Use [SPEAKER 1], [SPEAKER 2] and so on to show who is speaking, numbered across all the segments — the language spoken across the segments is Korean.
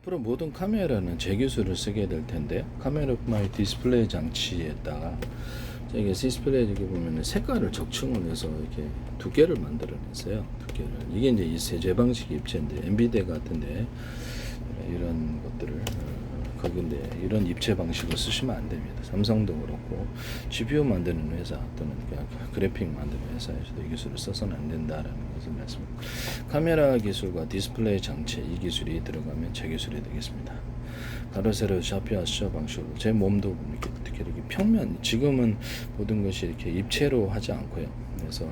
[SPEAKER 1] 앞으로 모든 카메라는 제 기술을 쓰게 될 텐데요. 카메라 마이 디스플레이 장치에다가 이게 디스플레이 여기 보면 색깔을 적층을 해서 이렇게 두께를 만들어냈어요. 두께를 이게 이제 이 세제 방식 입체인데 엔비디아 같은데 이런 것들을 거기인데 이런 입체 방식을 쓰시면 안 됩니다. 삼성도 그렇고 GPU 만드는 회사 또는 그냥 그래픽 만드는 회사에서도 이 기술을 써서는 안 된다라는 것을 말씀드립니다. 카메라 기술과 디스플레이 장치 이 기술이 들어가면 제 기술이 되겠습니다. 가로 세로 좌표 수저 방식으로 제 몸도 이렇게 평면 지금은 모든 것이 이렇게 입체로 하지 않고요. 그래서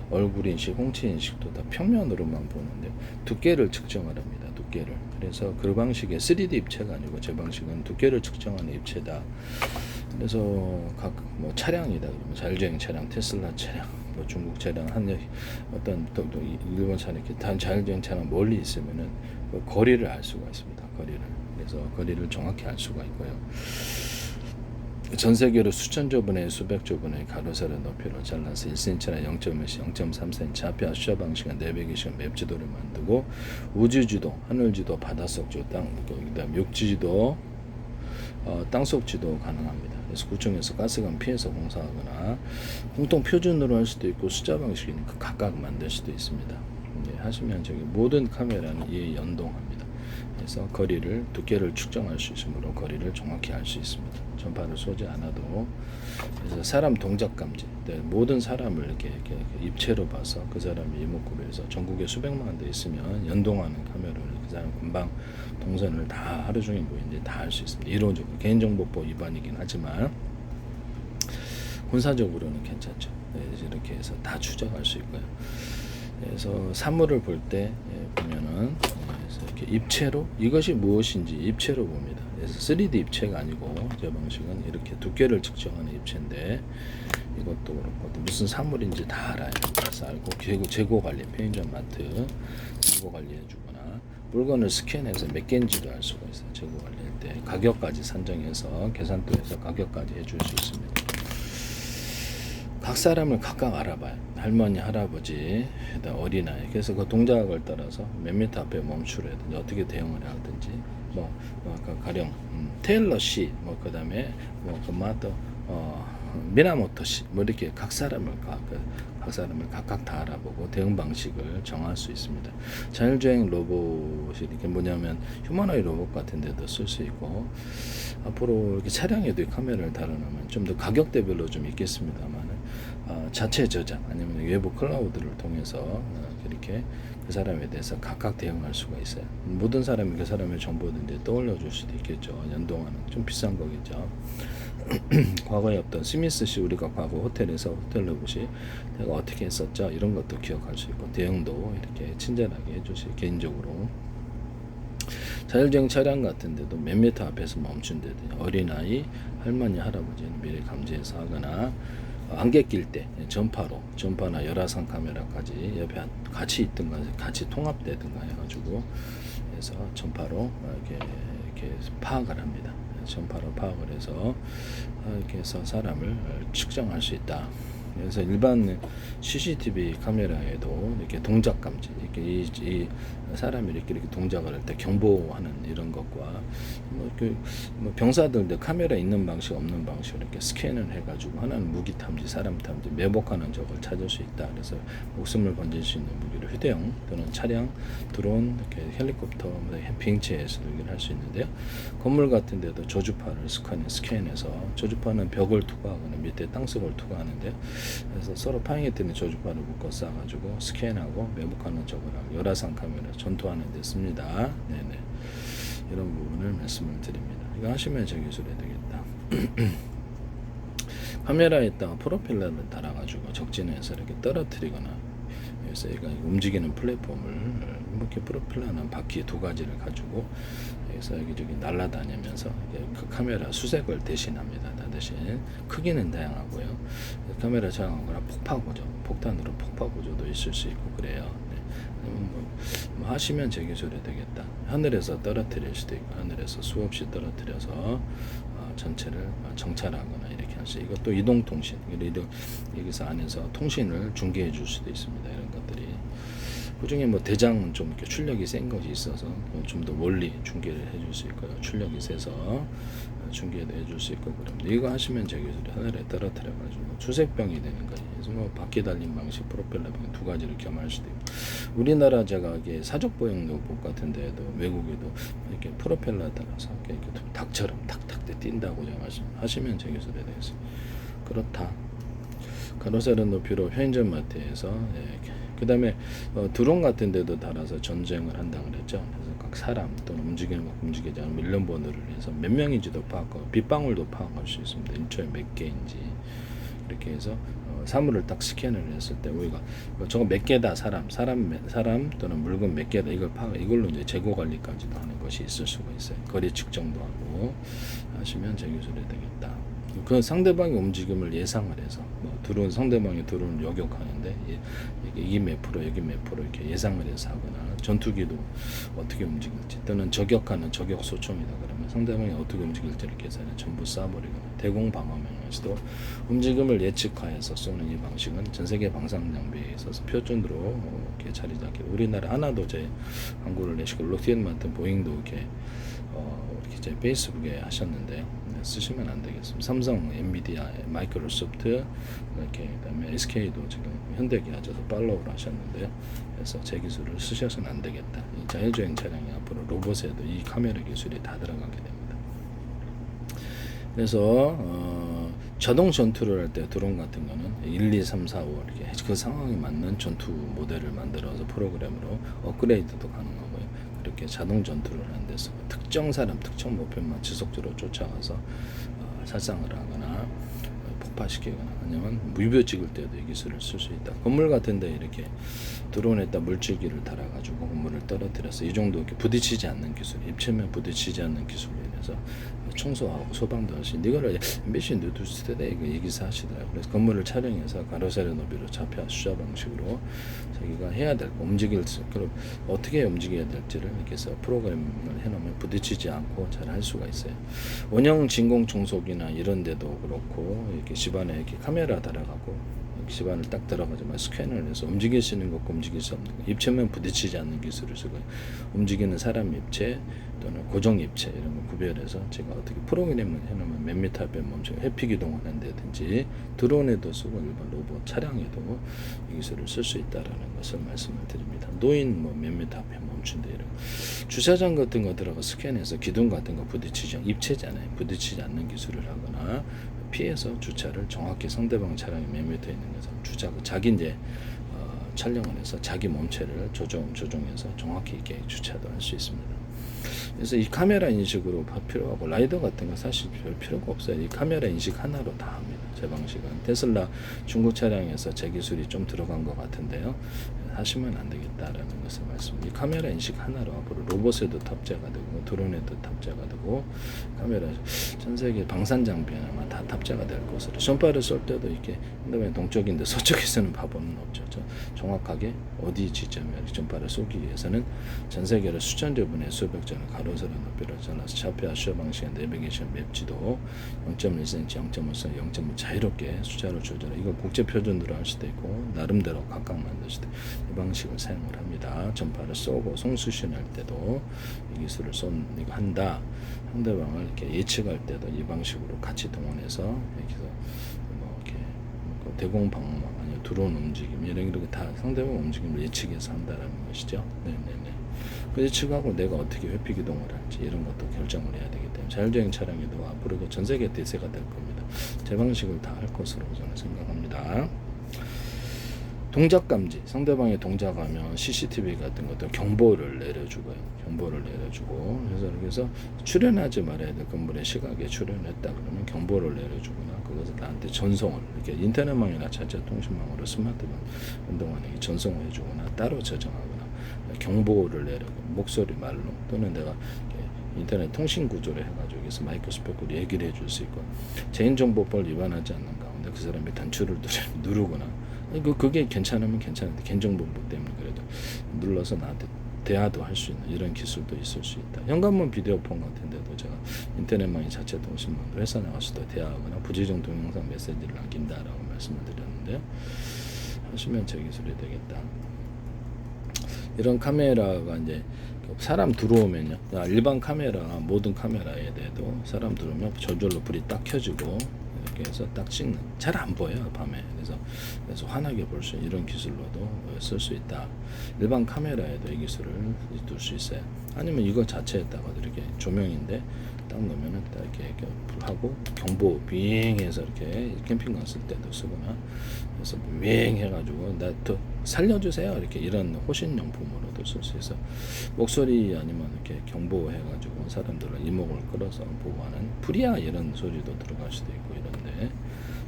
[SPEAKER 1] 얼굴 인식, 홍채 인식도 다 평면으로만 보는데 두께를 측정을 합니다. 두께를. 그래서 그 방식의 3D 입체가 아니고 제 방식은 두께를 측정하는 입체다. 그래서 각 뭐 차량이다 그러면 자율주행 차량, 테슬라 차량, 뭐 중국 차량, 한 어떤 또 일본 차량 이렇게 단 자율주행 차량 멀리 있으면은 그 거리를 알 수가 있습니다. 거리를. 그래서 거리를 정확히 알 수가 있고요. 전 세계로 수천조 분의 수백조 분의 가로 세로 높이로 잘라서 1cm나 0.1cm, 0.3cm 좌표 수저 방식은 400일씩 맵 지도를 만들고 우주지도, 하늘지도, 바닷속지도, 그다음 육지지도, 땅속지도 가능합니다. 그래서 구청에서 가스관 피해서 공사하거나 공통 표준으로 할 수도 있고 숫자 방식이니까 각각 만들 수도 있습니다. 하시면 저기 모든 카메라는 이에 연동합니다. 그래서 거리를 두께를 측정할 수 있으므로 거리를 정확히 알 수 있습니다. 전파를 쏘지 않아도. 그래서 사람 동작 감지, 모든 사람을 이렇게 입체로 봐서 그 사람이 이목구비해서 전국에 수백만 대 있으면 연동하는 카메라를 그 사람 금방 동선을 다 하루 종일 보이는데 다 알 수 있습니다. 이론적으로 개인정보법 위반이긴 하지만 군사적으로는 괜찮죠. 이렇게 해서 다 추적할 수 있고요. 그래서 사물을 볼 때 보면은 이렇게 입체로 이것이 무엇인지 입체로 봅니다. 그래서 3D 입체가 아니고 제 방식은 이렇게 두께를 측정하는 입체인데 이것도 그렇고 무슨 사물인지 다 알아요. 그래서 알고 재고 관리, 편의점 마트 재고 관리해주거나 물건을 스캔해서 몇 개인지도 알 수가 있어요. 재고 관리할 때 가격까지 산정해서 계산도해서 가격까지 해줄 수 있습니다. 각 사람을 각각 알아봐요. 할머니, 할아버지, 어린아이. 그래서 그 동작을 따라서 몇 미터 앞에 멈추라든지 어떻게 대응을 하든지 가령 테일러 씨, 그 다음에 그마더 미나모토 씨, 이렇게 각 사람을 각각 다 알아보고 대응 방식을 정할 수 있습니다. 자율주행 로봇이 이렇게 뭐냐면 휴머노이 로봇 같은 데도 쓸 수 있고 앞으로 이렇게 차량에도 카메라를 달아놓으면 좀 더 가격대별로 좀 있겠습니다만 자체 저장 아니면 외부 클라우드를 통해서 이렇게 그 사람에 대해서 각각 대응할 수가 있어요. 모든 사람이 그 사람의 정보를 이제 떠올려 줄 수도 있겠죠. 연동하는 좀 비싼 거겠죠. 과거에 어떤 스미스 씨 우리가 과거 호텔에서 호텔 로봇이 내가 어떻게 했었죠 이런 것도 기억할 수 있고 대응도 이렇게 친절하게 해주시 개인적으로 자율주행 차량 같은 데도 몇 미터 앞에서 멈춘다든지 어린아이, 할머니, 할아버지는 미리 감지해서 하거나 안개 낄 때 전파나 열화상 카메라까지 옆에 같이 있든가 같이 통합되든가 해가지고 해서 전파로 이렇게 파악을 합니다. 전파로 파악을 해서 이렇게 해서 사람을 측정할 수 있다. 그래서 일반 CCTV 카메라에도 이렇게 동작 감지, 이렇게 이 사람이 이렇게 동작을 할 때 경보하는 이런 것과 뭐 병사들도 카메라 있는 방식 없는 방식 이렇게 스캔을 해가지고 하나는 무기 탐지, 사람 탐지, 매복하는 적을 찾을 수 있다. 그래서 목숨을 건질 수 있는 무기를 휴대용 또는 차량, 드론, 이렇게 헬리콥터, 비행체에서도 이걸 할 수 있는데요. 건물 같은 데도 저주파를 스캔해서 저주파는 벽을 투과하거나 밑에 땅속을 투과하는데요. 그래서 서로 파행에 뜨는 저주파를 묶어 쏴가지고 스캔하고 매복하는 적을 하고 열화상 카메라 전투하는 데 씁니다. 네네. 이런 부분을 말씀을 드립니다. 이거 하시면 제 기술이 되겠다. 카메라에다가 프로펠러를 달아가지고 적진에서 이렇게 떨어뜨리거나 그래서 얘가 움직이는 플랫폼을 이렇게 프로펠러는 바퀴 두 가지를 가지고 그래서 여기저기 날아다니면서 그 카메라 수색을 대신합니다. 대신 크기는 다양하고요. 카메라 장악하거나 폭탄으로 폭파 구조도 있을 수 있고 그래요. 뭐 하시면 제 기술이 되겠다. 하늘에서 떨어뜨릴 수도 있고 하늘에서 수없이 떨어뜨려서 전체를 정찰하거나 이렇게 할 수. 이것도 이동통신. 여기서 안에서 통신을 중계해 줄 수도 있습니다. 이런 것들이. 그중에 뭐 대장은 좀 이렇게 출력이 센 것이 있어서 좀 더 멀리 중계를 해줄 수 있고요. 출력이 세서 중계도 해줄 수 있고 그럽니다. 이거 하시면 제 기술이 하늘에 떨어뜨려 가지고 주색병이 되는 거예요. 그래서 뭐 바퀴 달린 방식, 프로펠러병 두 가지를 겸할 수도 있고, 우리나라 제가 이게 사족보행 노트북 같은 데에도 외국에도 이렇게 프로펠러 따라서 이렇게 닭처럼 탁탁 뛴다고 하시면 제 기술이 되겠습니다. 그렇다. 가로세로 높이로 편의점 마트에서 그 다음에 드론 같은 데도 달아서 전쟁을 한다 그랬죠. 그래서 각 사람 또는 움직이는 것 움직이지 않은 밀련 번호를 해서 몇 명인지도 파악하고 빗방울도 파악할 수 있습니다. 1초에 몇 개인지 이렇게 해서 사물을 딱 스캔을 했을 때 우리가 저거 몇 개다 사람 또는 물건 몇 개다 이걸 이걸로 이제 재고 관리까지도 하는 것이 있을 수가 있어요. 거리 측정도 하고 하시면 제 기술이 되겠다. 그 상대방의 움직임을 예상을 해서 드론 상대방이 드론을 요격하는데 이게 몇 프로 여기 몇 프로 이렇게 예상을 해서 하거나, 전투기도 어떻게 움직일지 또는 저격하는 저격 소총이다 그러면 상대방이 어떻게 움직일지를 계산해 전부 쏴버리거나, 대공 방어명에서도 움직임을 예측하여서 쏘는 이 방식은 전 세계 방산 장비에 있어서 표준으로 이렇게 자리 잡게, 우리나라 하나도 제 광고를 내시고 록히드 마틴 보잉도 이렇게 제 페이스북에 하셨는데 쓰시면 안 되겠습니다. 삼성, 엔비디아, 마이크로소프트 이렇게 그다음에 SK도 지금 현대기아저도 팔로우를 하셨는데요. 그래서 제 기술을 쓰셔서는 안 되겠다. 이 자율주행 차량이 앞으로 로봇에도 이 카메라 기술이 다 들어가게 됩니다. 그래서 자동 전투를 할 때 드론 같은 거는 1, 2, 3, 4, 5 이렇게 그 상황에 맞는 전투 모델을 만들어서 프로그램으로 업그레이드도 가능하고요. 이렇게 자동 전투를 하는 데서 특정 사람, 특정 목표만 지속적으로 쫓아가서 살상을 하거나 폭파시키거나 아니면 무비오 찍을 때도 이 기술을 쓸 수 있다. 건물 같은데 이렇게 드론에다 물질기를 달아가지고 건물을 떨어뜨려서 이 정도 이렇게 부딪히지 않는 기술, 입체면 부딪히지 않는 기술로 인해서 청소하고 소방도 할 수 있는 이거를 MBC 뉴스데이 이 기사 하시더라고요. 그래서 건물을 촬영해서 가로세로 높이로 좌표 숫자 방식으로 자기가 해야 될 거, 움직일 수, 그럼 어떻게 움직여야 될지를 이렇게 해서 프로그램을 해놓으면 부딪히지 않고 잘 할 수가 있어요. 원형 진공 청소기나 이런 데도 그렇고 이렇게 집안에 이렇게 카메라 달아가고 집안을 딱 들어가지만 스캔을 해서 움직일 수 있는 것과 움직일 수 없는 것, 입체면 부딪히지 않는 기술을 쓰고 움직이는 사람 입체 또는 고정 입체 이런 거 구별해서 제가 어떻게 프로그램을 해놓으면 몇 미터 앞에 멈춰 회피 기동을 한다든지 드론에도 쓰고 일반 로봇 차량에도 이 기술을 쓸 수 있다라는 것을 말씀을 드립니다. 노인 몇 미터 앞에 멈춘다 이런 주차장 같은 거 들어가 스캔해서 기둥 같은 거 부딪히지 입체잖아요. 부딪히지 않는 기술을 하거나 피해서 주차를 정확히 상대방 차량이 몇 미터 있는 것을 자기 이제 촬영을 해서 자기 몸체를 조종해서 정확히 이렇게 주차도 할 수 있습니다. 그래서 이 카메라 인식으로 필요하고 라이더 같은 거 사실 별 필요가 없어요. 이 카메라 인식 하나로 다 합니다. 제 방식은 테슬라 중국 차량에서 제 기술이 좀 들어간 것 같은데요. 하시면 안 되겠다라는 것을 말씀드립니다. 이 카메라 인식 하나로 앞으로 로봇에도 탑재가 되고 드론에도 탑재가 되고 카메라 전 세계 방산 장비에 아마 다 탑재가 될 것으로, 전파를 쏠 때도 이렇게 그다음에 동쪽인데 서쪽에서는 바보는 없죠. 정확하게 어디 지점에 전파를 쏘기 위해서는 전 세계를 수천조 분의 수백 전의 가로세로 높이로 잘라서 좌표 아슈어 방식의 내비게이션 맵 지도 0.1cm, 0.5cm, 0.5 자유롭게 숫자로 조절해. 이거 국제 표준으로 할 수도 있고 나름대로 각각 만들 수도 있고 이 방식을 사용을 합니다. 전파를 쏘고 송수신할 때도 이 기술을 이거 한다. 상대방을 이렇게 예측할 때도 이 방식으로 같이 동원해서 이렇게 해서 이렇게 대공 방어망 아니면 드론 움직임 이런 게 다 상대방 움직임을 예측해서 한다라는 것이죠. 네네네. 그 예측하고 내가 어떻게 회피 기동을 할지 이런 것도 결정을 해야 되기 때문에 자율주행 차량에도 앞으로 전 세계 대세가 될 겁니다. 제 방식을 다 할 것으로 저는 생각합니다. 동작 감지, 상대방의 동작하면 CCTV 같은 것도 경보를 내려주고요. 그래서 이렇게 해서 출연하지 말아야 될 건물의 시각에 출연했다 그러면 경보를 내려주거나 그것을 나한테 전송을 이렇게 인터넷망이나 자체 통신망으로 스마트폰 운동원에게 전송을 해주거나 따로 저장하거나 경보를 내려고 목소리 말로 또는 내가 인터넷 통신 구조를 해가지고 여기서 마이크 스피커로 얘기를 해줄 수 있고 개인정보법을 위반하지 않는 가운데 그 사람이 단추를 누르거나 그게 괜찮으면 괜찮은데 개인정보법 때문에 그래도 눌러서 나한테 대화도 할 수 있는 이런 기술도 있을 수 있다. 현관문 비디오폰 같은 데도 제가 인터넷망이 자체 통신망으로 회사 나가서도 대화하거나 부재중 동영상 메시지를 남긴다라고 말씀을 드렸는데요. 하시면 제 기술이 되겠다. 이런 카메라가 이제 사람 들어오면요, 일반 카메라 모든 카메라에 대해도 사람 들어오면 저절로 불이 딱 켜지고 이렇게 해서 딱 찍는, 잘 안 보여요 밤에. 그래서 환하게 볼 수 있는 이런 기술로도 쓸 수 있다. 일반 카메라에도 이 기술을 둘 수 있어요. 아니면 이거 자체에다가 이렇게 조명인데 딱 넣으면은 딱 이렇게 불하고 경보 비행해서 이렇게 캠핑 갔을 때도 쓰거나, 그래서 비행 해가지고 나 또 살려주세요 이렇게 이런 호신 용품으로도 쓸 수 있어. 목소리 아니면 이렇게 경보해가지고 사람들을 이목을 끌어서 보호하는 불이야 이런 소리도 들어갈 수도 있고 이런데,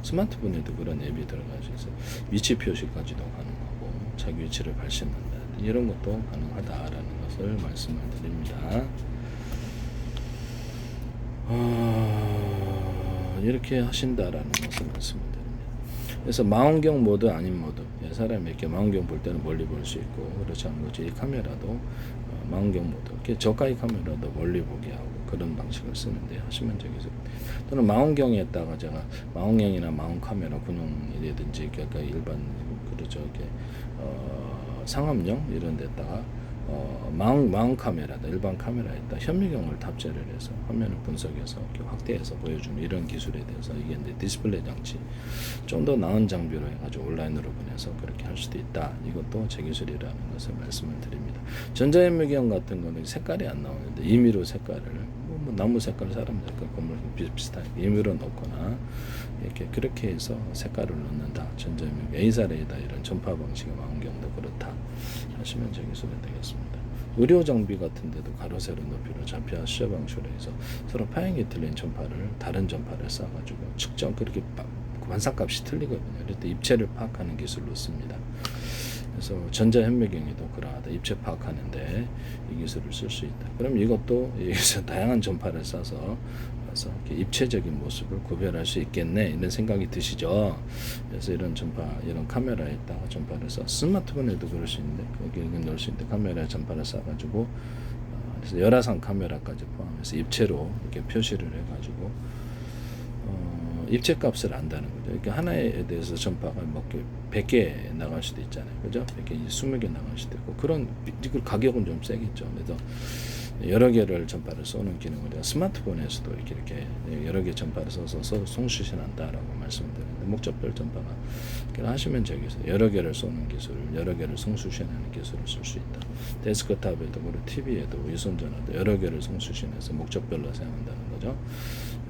[SPEAKER 1] 스마트폰에도 그런 앱이 들어갈 수 있어요. 위치 표시까지도 가능하고 자기 위치를 발신한다 이런 것도 가능하다라는 것을 말씀을 드립니다. 이렇게 하신다라는 것을 말씀을 드립니다. 그래서 망원경 모드 아닌 모드, 사람이 이렇게 망원경 볼 때는 멀리 볼 수 있고 그렇지 않은 거죠. 이 카메라도 망원경 모드, 이렇게 저가의 카메라도 멀리 보게 하고 그런 방식을 쓰는데 하시면 되겠어요. 또는 망원경에다가 제가 망원경이나 망원 카메라 군용이라든지 그러니까 일반 그렇죠, 이렇게 상업용 이런 데다가 망원 카메라다 일반 카메라에다 현미경을 탑재를 해서 화면을 분석해서 이렇게 확대해서 보여주는 이런 기술에 대해서, 이게 이제 디스플레이 장치 좀 더 나은 장비로 해가지고 온라인으로 보내서 그렇게 할 수도 있다. 이것도 제 기술이라는 것을 말씀을 드립니다. 전자현미경 같은 거는 색깔이 안 나오는데 임의로 색깔을 뭐 나무 색깔, 사람 색깔, 건물 비슷하게 임의로 넣거나 이렇게 그렇게 해서 색깔을 넣는다. 전자현미경, A사 레이더 이런 전파 방식의 망원경도 그렇다 하시면 제 기술이 되겠습니다. 의료 장비 같은 데도 가로 세로 높이로 좌표 시야 방식으로 해서 서로 파형이 틀린 전파를 다른 전파를 쏴가지고 측정, 그렇게 반사값이 틀리거든요. 그럴 때 입체를 파악하는 기술로 씁니다. 그래서 전자현미경에도 그러하다. 입체 파악하는데 이 기술을 쓸 수 있다. 그럼 이것도 여기서 다양한 전파를 쏴서 이렇게 입체적인 모습을 구별할 수 있겠네 이런 생각이 드시죠. 그래서 이런 전파, 이런 카메라에다가 전파를 쏴, 스마트폰에도 그럴 수 있는데 거기 넣을 수 있는데 카메라에 전파를 쏴가지고 그래서 열화상 카메라까지 포함해서 입체로 이렇게 표시를 해가지고 입체 값을 안다는 거죠. 그러니까 하나에 대해서 전파가 뭐 100개 나갈 수도 있잖아요. 그죠? 100개, 20개 나갈 수도 있고, 그런, 이걸 가격은 좀 세겠죠. 그래서 여러 개를 전파를 쏘는 기능을 스마트폰에서도 이렇게 여러 개 전파를 써서 송수신한다라고 말씀드렸는데, 목적별 전파가 하시면 저기서 여러 개를 쏘는 기술을, 여러 개를 송수신하는 기술을 쓸 수 있다. 데스크탑에도 그리고 TV에도 유선전화도 여러 개를 송수신해서 목적별로 사용한다는 거죠.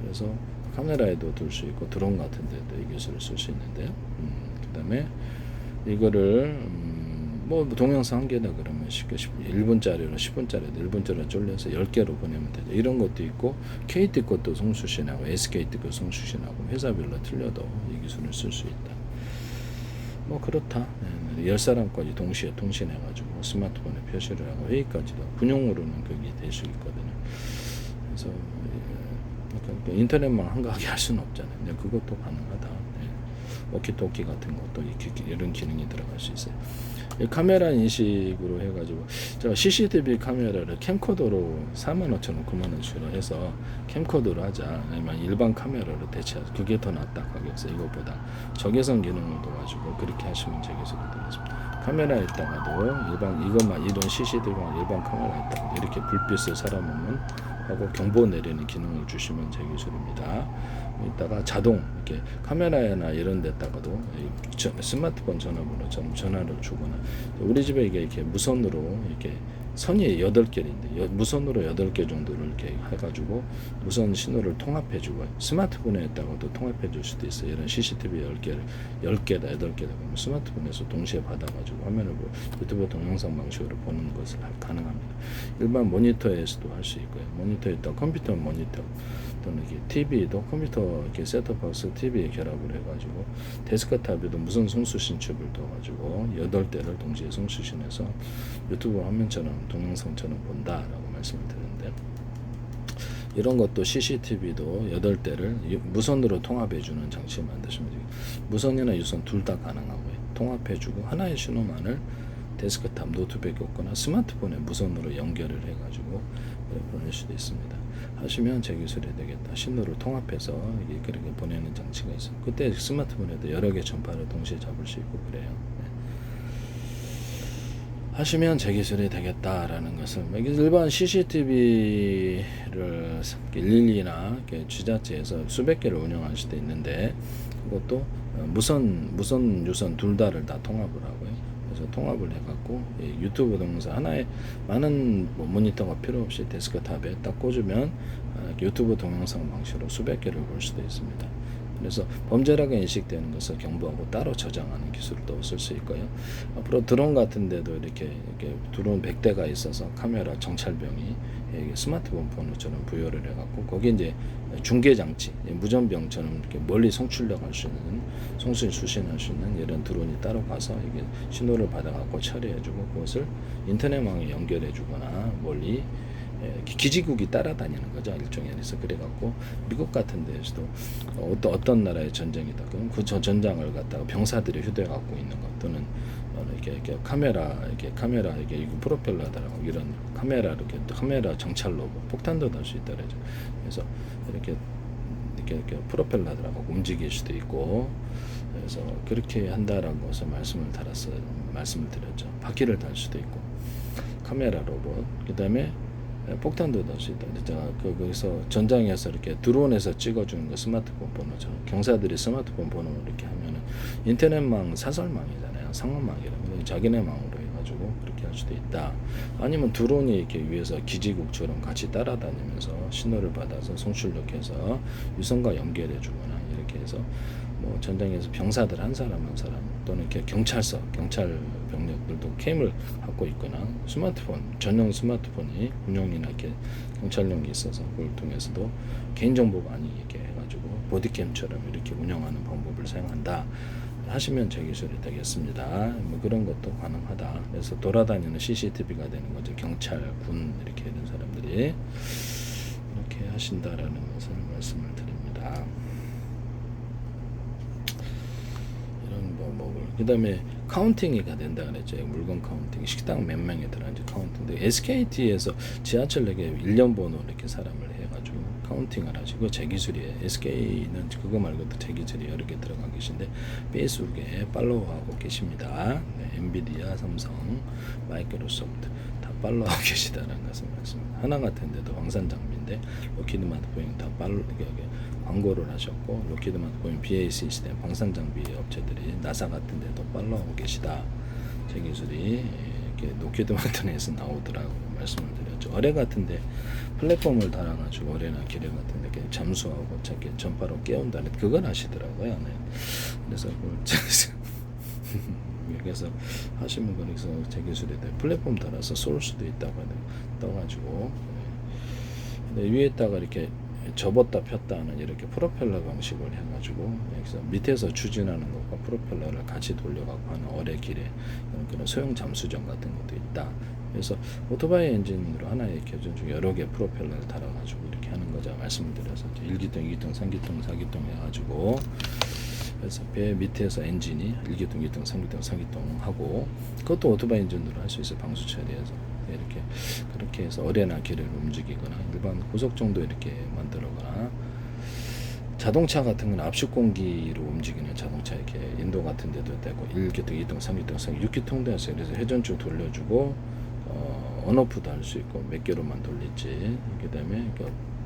[SPEAKER 1] 그래서 카메라에도 둘 수 있고 드론 같은 데도 이 기술을 쓸 수 있는데요. 그 다음에 이거를 뭐 동영상 한 개다 그러면 쉽게 1분짜리로 10분짜리도 1분짜리로 졸려서 10개로 보내면 되죠. 이런 것도 있고 KT 것도 송수신하고 SKT 것 송수신하고 회사별로 틀려도 이 기술을 쓸 수 있다. 뭐 그렇다. 10사람까지 동시에 통신해가지고 스마트폰에 표시를 하고 회의까지도 군용으로는 그게 될 수 있거든요. 그래서 그러니까 인터넷만 한가하게 할 수는 없잖아요. 근데 그것도 가능하다. 워키토키 같은 것도 이런 기능이 들어갈 수 있어요. 카메라 인식으로 해가지고 제가 CCTV 카메라를 캠코더로 45,000원, 90,000원치로 해서 캠코더로 하자, 아니면 일반 카메라로 대체하자, 그게 더 낫다 가격세 이것보다 적외선 기능을 둬가지고 그렇게 하시면 제 기술이 되겠습니다. 카메라에다가도 이것만 이런 CCTV만 일반 카메라에다가 이렇게 불빛을 사람 오면 하고 경보 내리는 기능을 주시면 제 기술입니다. 이따가 자동 이렇게 카메라나 이런 데다가도 스마트폰 전화번호처럼 전화를 주거나, 우리 집에 이게 이렇게 무선으로 이렇게 선이 8개인데 무선으로 8개 정도를 이렇게 해가지고 무선 신호를 통합해주고 스마트폰에다가도 통합해줄 수도 있어요. 이런 CCTV 10개다 8개다 그러면 스마트폰에서 동시에 받아가지고 화면을 유튜브 동영상 방식으로 보는 것을 가능합니다. 일반 모니터에서도 할 수 있고요. 모니터에다 컴퓨터 모니터 또는 이게 TV도 컴퓨터 이렇게 셋톱박스 TV에 결합을 해가지고 데스크탑에도 무선 송수신 칩을 둬가지고 8대를 동시에 송수신해서 유튜브 화면처럼 동영상처럼 본다라고 말씀을 드렸는데, 이런 것도 CCTV도 8대를 무선으로 통합해주는 장치 만드시면 돼요. 무선이나 유선 둘 다 가능하고요. 통합해주고 하나의 신호만을 데스크탑 노트북에 꽂거나 스마트폰에 무선으로 연결을 해가지고 보낼 수도 있습니다. 하시면 제 기술이 되겠다. 신호를 통합해서 이게 그렇게 보내는 장치가 있어요. 그때 스마트폰에도 여러 개 전파를 동시에 잡을 수 있고 그래요. 하시면 제 기술이 되겠다라는 것을 일반 CCTV를 112나 지자체에서 수백 개를 운영할 수도 있는데 그것도 무선, 유선 둘 다를 다 통합을 하고요. 그래서 통합을 해갖고 유튜브 동영상 하나에 많은 모니터가 필요 없이 데스크탑에 딱 꽂으면 유튜브 동영상 방식으로 수백 개를 볼 수도 있습니다. 그래서 범죄라고 인식되는 것을 경보하고 따로 저장하는 기술도 쓸 수 있고요. 앞으로 드론 같은 데도 이렇게 드론 100대가 있어서 카메라 정찰병이 스마트폰 번호처럼 부여를 해갖고 거기 이제 중계 장치, 무전병처럼 이렇게 멀리 송출력할 수 있는, 송출 수신할 수 있는 이런 드론이 따로 가서 이게 신호를 받아갖고 처리해주고 그것을 인터넷망에 연결해주거나 멀리 기지국이 따라다니는 거죠. 일종의. 그래서 그래갖고 미국 같은 데에서도 어떤 나라의 전쟁이다. 그럼 그 전장을 갖다가 병사들이 휴대갖고 있는 것 또는 이렇게 카메라 이게 프로펠러더라고 이런 카메라 정찰 로봇 폭탄도 달 수 있다 그러죠. 그래서 이렇게 프로펠러더라고 움직일 수도 있고 그래서 그렇게 한다라는 것을 말씀을 드렸죠. 바퀴를 달 수도 있고 카메라 로봇 그다음에 폭탄도 넣을 수 있다. 거기서 전장에서 이렇게 드론에서 찍어주는 거 스마트폰 번호처럼 경사들이 스마트폰 번호 이렇게 하면은 인터넷망 사설망이잖아요. 상업망이라면 자기네 망으로 해가지고 그렇게 할 수도 있다. 아니면 드론이 이렇게 위에서 기지국처럼 같이 따라다니면서 신호를 받아서 송출력해서 유선과 연결해주거나 이렇게 해서 뭐 전장에서 병사들 한 사람 또는 이렇게 경찰 병력들도 캠을 갖고 있거나 스마트폰 전용 스마트폰이 군용이나 이렇게 경찰용이 있어서 그걸 통해서도 개인정보가 아니게 해가지고 보디캠처럼 이렇게 운영하는 방법을 사용한다 하시면 제 기술이 되겠습니다. 뭐 그런 것도 가능하다. 그래서 돌아다니는 CCTV가 되는 거죠. 경찰, 군 이렇게 이런 사람들이 이렇게 하신다라는 것을 말씀을 드립니다. 그 다음에 카운팅이가 된다 그랬죠. 물건 카운팅, 식당 몇 명이 들어간지 카운팅. SKT에서 지하철역에 1년 번호 이렇게 사람을 해가지고 카운팅을 하시고 제 기술이에요. SK는 그거 말고도 제 기술이 여러 개 들어가 계신데 페이스북에 팔로우하고 계십니다. 네, 엔비디아, 삼성, 마이크로소프트 다 팔로우하고 계시다는 것을 말씀입니다. 하나 같은 데도 왕산 장비인데 로키드 마트보잉 다 광고를 하셨고 로키드 마트보잉 BAE 시스템 방산 장비 업체들이 나사 같은 데도 팔로우하고 계시다. 제 기술이 이렇게 로키드 마트에서 나오더라고 말씀을 드렸죠. 어뢰 같은데 플랫폼을 달아가지고 어뢰나 기뢰 같은데 잠수하고 저렇게 전파로 깨운다는 그걸 하시더라고요. 네. 그래서 그래서 하시면 거기서 제 기술에 대해 플랫폼 달아서 쏠 수도 있다고 떠가지고 네. 위에다가 이렇게 접었다 폈다 하는 이렇게 프로펠러 방식을 해가지고 여기서 밑에서 추진하는 것과 프로펠러를 같이 돌려갖고 하는 어뢰 기뢰 그런 소형 잠수정 같은 것도 있다. 그래서 오토바이 엔진으로 하나의 교전 중 여러 개 프로펠러를 달아가지고 이렇게 하는 거죠. 말씀을 드려서 1기통, 2기통, 3기통, 4기통 해가지고 그래서 배 밑에서 엔진이 1기통, 2기통, 3기통, 4기통 하고 그것도 오토바이 엔진으로 할 수 있어요. 방수 처리해서 이렇게 그렇게 해서 어뢰나 기뢰를 움직이거나 일반 고속정도 이렇게 만들거나 자동차 같은 건 압축 공기로 움직이는 자동차 이렇게 인도 같은 데도 되고 1기통, 2기통, 3기통, 6기통도 했어요. 그래서 회전축 돌려주고 언오프도 할 수 있고 몇 개로만 돌릴지 그다음에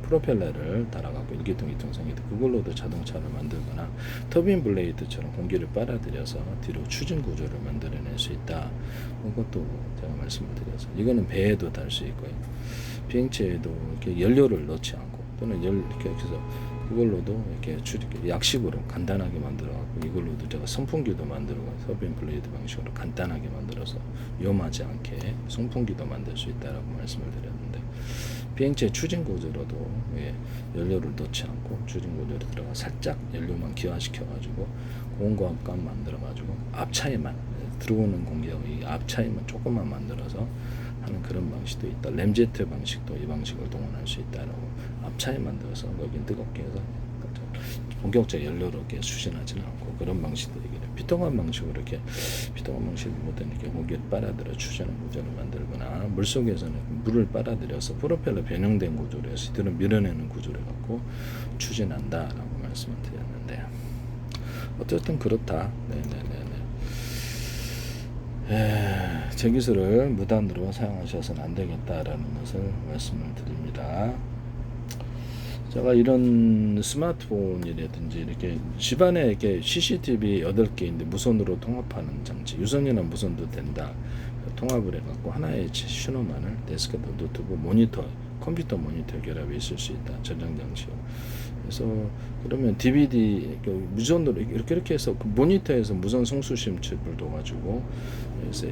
[SPEAKER 1] 프로펠러를 달아갖고 1기통, 2기통, 3기통 그걸로도 자동차를 만들거나 터빈 블레이드처럼 공기를 빨아들여서 뒤로 추진 구조를 만들어낼 수 있다. 그것도 제가 말씀을 드려서 이거는 배에도 달 수 있고요. 비행체에도 이렇게 연료를 넣지 않고 또는 이렇게 해서 그걸로도 이렇게 약식으로 간단하게 만들어갖고 이걸로도 제가 선풍기도 만들고 터빈 블레이드 방식으로 간단하게 만들어서 위험하지 않게 선풍기도 만들 수 있다라고 말씀을 드렸는데 비행체 추진 구조로도 연료를 넣지 않고 추진 구조로 들어가 살짝 연료만 기화시켜가지고 고온고압감 만들어가지고 앞차에만 들어오는 공기하고 이 앞차에만 조금만 만들어서 하는 그런 방식도 있다. 램제트 방식도 이 방식을 동원할 수 있다라고 앞차에 만들어서 거긴 뜨겁게 해서 본격적 연료로 이렇게 수신하지는 않고 그런 방식도 얘기해요. 피통한 방식으로 이렇게 피통한 방식을 못한 이렇게 공기를 빨아들여 추진하는 구조를 만들거나 물 속에서는 물을 빨아들여서 프로펠러 변형된 구조로 해서 이들은 밀어내는 구조를 갖고 추진한다라고 말씀을 드렸는데 어쨌든 그렇다. 네네네네. 제 기술을 무단으로 사용하셔서는 안 되겠다라는 것을 말씀을 드립니다. 제가 이런 스마트폰이라든지 이렇게 집안에 이렇게 CCTV 8개인데 무선으로 통합하는 장치, 유선이나 무선도 된다. 통합을 해갖고 하나의 신호만을 데스크톱, 노트북, 모니터, 컴퓨터 모니터 결합이 있을 수 있다. 저장 장치요. 그래서 그러면 DVD 무선으로 이렇게 해서 그 모니터에서 무선 송수심 칩을 둬가지고 그래서